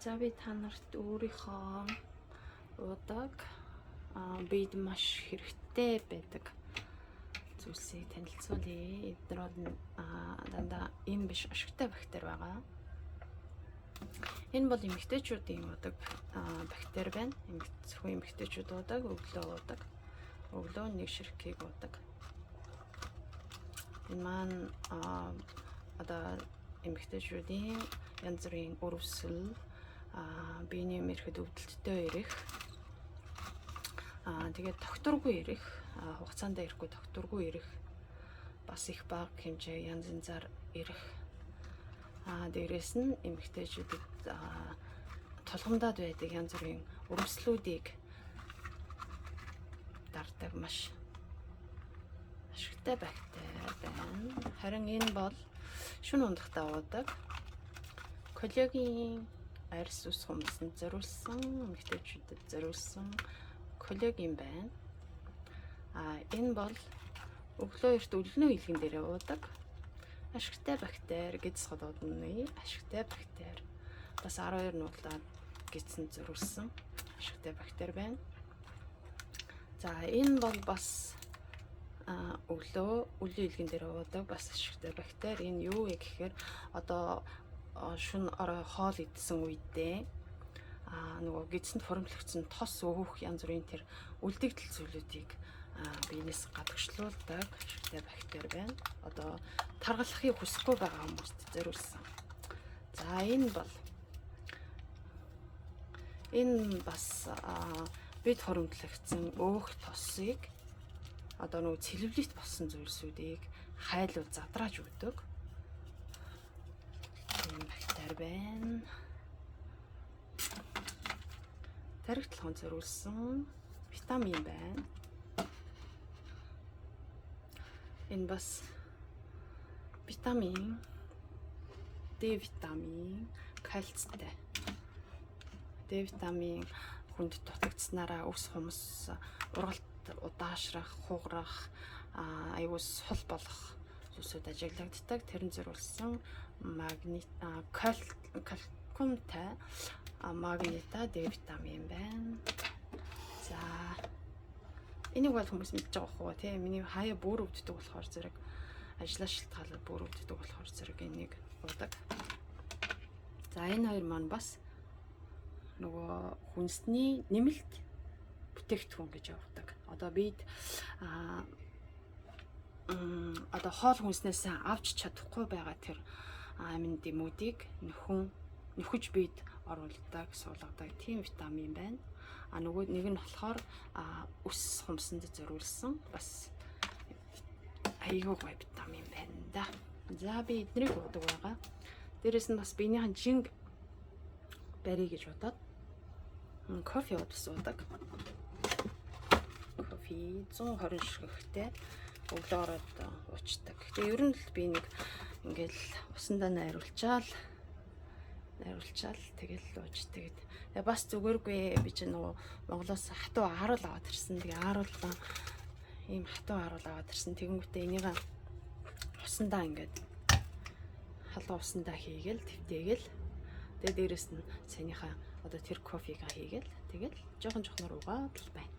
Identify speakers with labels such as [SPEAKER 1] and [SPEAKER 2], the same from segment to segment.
[SPEAKER 1] За би та нарт өөрийнхөө удаг бид маш хэрэгтэй байдаг зүйлсийг танилцуулъя. Эднэрүүд дандаа им биш ашигтай бактери байгаа. Энэ бол эмэгтэйчүүдийн удаг бактери байна. Зөвхөн эмэгтэйчүүд удаг, өглөө нэг ширхгийг удаг. Энэ маань одоо эмэгтэйчүүдийн янз бүрийн өрөвсөл, биений мэрхэд өвдөлттэй ирэх, тэгээд докторгүй ирэх, хугацаанд ирэхгүй докторгүй ирэх, бас их бага хэмжээ янз янзаар ирэх. Дээрээс нь эмэгтэйчүүдэд тулгамдаад байдаг янз бүрийн өрөвслүүдийг дардаг маш ашигтай бактери байна. Харин энэ бол шөнө ундахтаа уудаг коллаген арьс ус хүнсэнд зориулсан, эмэгтэйчүүдэд зориулсан коллаген байна. Энэ бол өглөө эрт өлгөний илгэн дээрээ уудаг ашигтай бактери, гидс ходоодны ашигтай бактери. Бас 12 нуудлаад гидсэнд зориулсан ашигтай бактери байна. За энэ бол бас өглөө илгэн дээр уудаг бас ашигтай бактери. Энэ юу вэ гэхээр одоо шөнө хоол идсэн үедээ нөгөө гидсэнд формлогдсон тос өөх янз бүрийн тэр үлдэгдэл зүйлүүдийг биенээс гадагшлуулдаг ашигтай бактери байна. Одоо таргалахыг хүсэхгүй байгаа хүмүүст зориулсан. За энэ бас бид хоримтлагдсан өөх тосыг одоо нөгөө целлюлит болсон зүйлсүүдийг хайлуу задрааж өгдөг энэ бактери байна. Тархи толгойд зориулсан витамин байна. Энэ бас витамин, D витамин, кальцтай. D витамин хүнд дутагдсанараа өвс хумс, ургалт удаашрах, хугарах, аюул сул болох зүйлсүүд ажиглагддаг. Тэрэн зориулсан магнит, кальциумтай магнита, D витамин байна. За энийг бол хүмүүс мэдж байгаа хөө тий. Миний хаяа бүр өвддөг болохоор зэрэг ажлаа шилтгаалаад бүр өвддөг болохоор зэрэг энийг уудаг. За энэ хоёр маань бас нөгөө хүнсний нэмэлт бүтээгдэхүүн гэж явуулдаг. Одоо бид одоо хоол хүнснээс авч чадахгүй байгаа тэр амин дэмүүдийг нөхөж бид оруулдаг, суулгадаг тийм витамин байна. Нөгөө нэг нь болохоор ус хумсанд зориулсан бас айгүй гоё витамин байна да. За би эднийг уудаг байгаа. Дээрээс нь бас биенийхэн жинг барья гэж бодоод кофе уудаг. Кофе 120 ширхэгтэй өглөө ороод уучдаг. Тэгээ ер нь л би нэг ингээл усандаа найруулчаал тэгэл уучдаг. Тэгээ бас зүгээргүй би чинь нөгөө Монголоос хатуу ааруул аваад ирсэн. Тэгээ ааруулаа ийм хатуу ааруул аваад ирсэн. Тэгэнгүүтээ энийг усандаа ингээд халуун усандаа хийгээл твтэйгээл тэгээ дээрэс нь саяныхаа одоо тэр кофега хийгээл тэгэл жоохон уугаад л байна.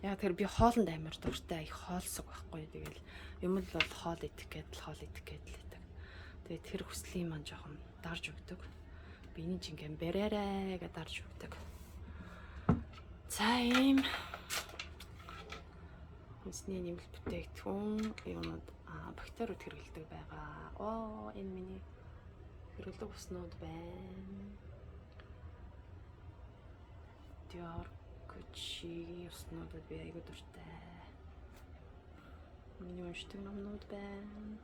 [SPEAKER 1] Яг тэр би хоолнд амар дуртай, их хоолсог байхгүй. Тэгэл юм л бол хоол идэх гээд л байдаг. Тэгээ тэр хүслийн маань жоохон дарж өгдөг. Биений жингэн бэрээрээ гэж дарж өгдөг. За ийм хүнсний нэмэлт бүтээгдэхүүн юмуд бактериуд хэрэглэдэг байгаа. Энэ миний хэрэглэг уснууд байна. Диоркочи уснуудад би айгүй дуртай. Миний уншдаг номнууд байна.